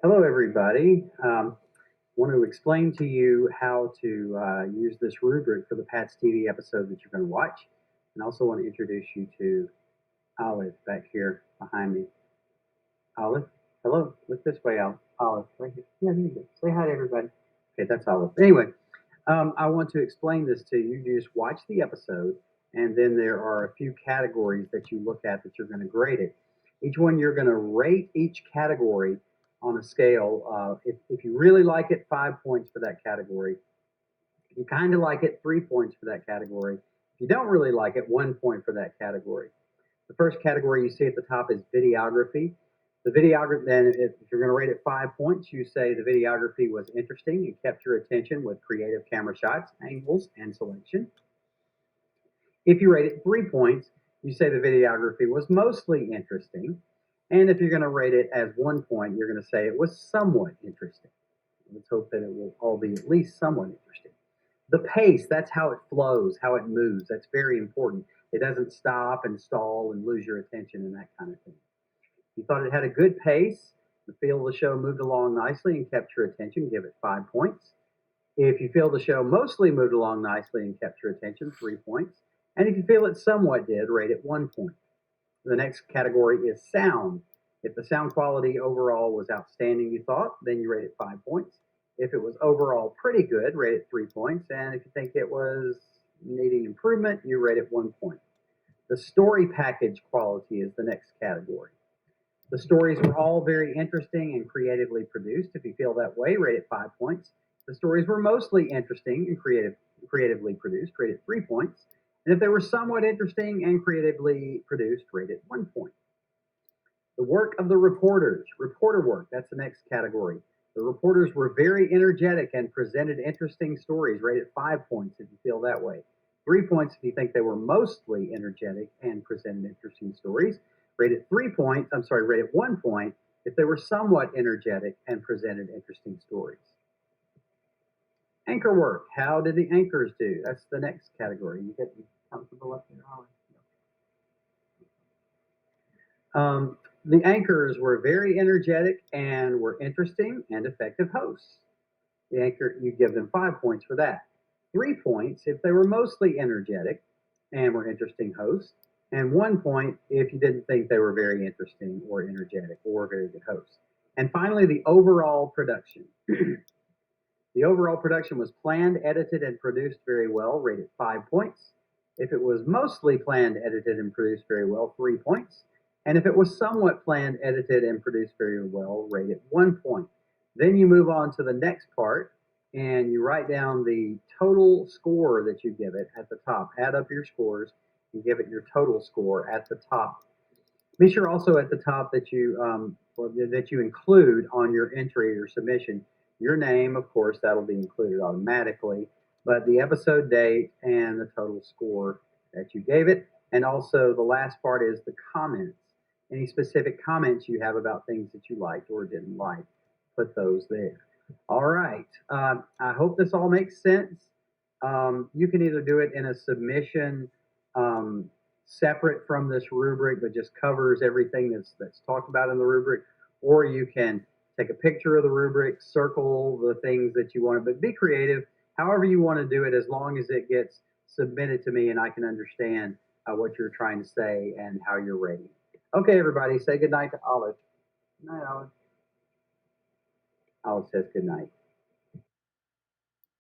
Hello, everybody. Want to explain to you how to use this rubric for the Pat's TV episode that you're going to watch, and also want to introduce you to Olive back here behind me. Olive, hello. Look this way, Olive. Olive, right here. Yeah, there you go. Say hi to everybody. Okay, that's Olive. Anyway, I want to explain this to you. You just watch the episode, and then there are a few categories that you look at that you're going to grade it. Each one you're going to rate each category on a scale. If you really like it, 5 points for that category. If you kind of like it, 3 points for that category. If you don't really like it, 1 point for that category. The first category you see at the top is videography. The videography, then, if you're going to rate it 5 points, you say the videography was interesting and kept your attention with creative camera shots, angles, and selection. If you rate it 3 points, you say the videography was mostly interesting. And if you're going to rate it as 1 point, you're going to say it was somewhat interesting. Let's hope that it will all be at least somewhat interesting. The pace, that's how it flows, how it moves. That's very important. It doesn't stop and stall and lose your attention and that kind of thing. You thought it had a good pace, the feel of the show moved along nicely and kept your attention, give it 5 points. If you feel the show mostly moved along nicely and kept your attention, 3 points. And if you feel it somewhat did, rate it 1 point. The next category is sound. If the sound quality overall was outstanding, you thought, then you rate it 5 points. If it was overall pretty good, rate it 3 points. And if you think it was needing improvement, you rate it 1 point. The story package quality is the next category. The stories were all very interesting and creatively produced. If you feel that way, rate it 5 points. The stories were mostly interesting and creatively produced, rate it 3 points. And if they were somewhat interesting and creatively produced, rate it 1 point. The work of the reporters, reporter work, that's the next category. The reporters were very energetic and presented interesting stories, rate it 5 points if you feel that way. 3 points if you think they were mostly energetic and presented interesting stories. Rate it 3 points, I'm sorry, rate it 1 point if they were somewhat energetic and presented interesting stories. Anchor work, how did the anchors do? That's the next category. You get comfortable up there, Holly? The anchors were very energetic and were interesting and effective hosts. The anchor, you give them 5 points for that. 3 points if they were mostly energetic and were interesting hosts, and 1 point if you didn't think they were very interesting or energetic or very good hosts. And finally, the overall production. The overall production was planned, edited, and produced very well, rated 5 points. If it was mostly planned, edited, and produced very well, 3 points. And if it was somewhat planned, edited, and produced very well, rated 1 point. Then you move on to the next part and you write down the total score that you give it at the top. Add up your scores and give it your total score at the top. Be sure also at the top that you include on your entry or submission your name. Of course, that'll be included automatically, but the episode date and the total score that you gave it. And also the last part is the comments. Any specific comments you have about things that you liked or didn't like, put those there. All right. I hope this all makes sense. You can either do it in a submission separate from this rubric, but just covers everything that's talked about in the rubric, or you can take a picture of the rubric, circle the things that you want, but be creative. However you want to do it, as long as it gets submitted to me and I can understand what you're trying to say and how you're rating. Okay, everybody, say good night to Olive. Good night, Olive. Olive says good night.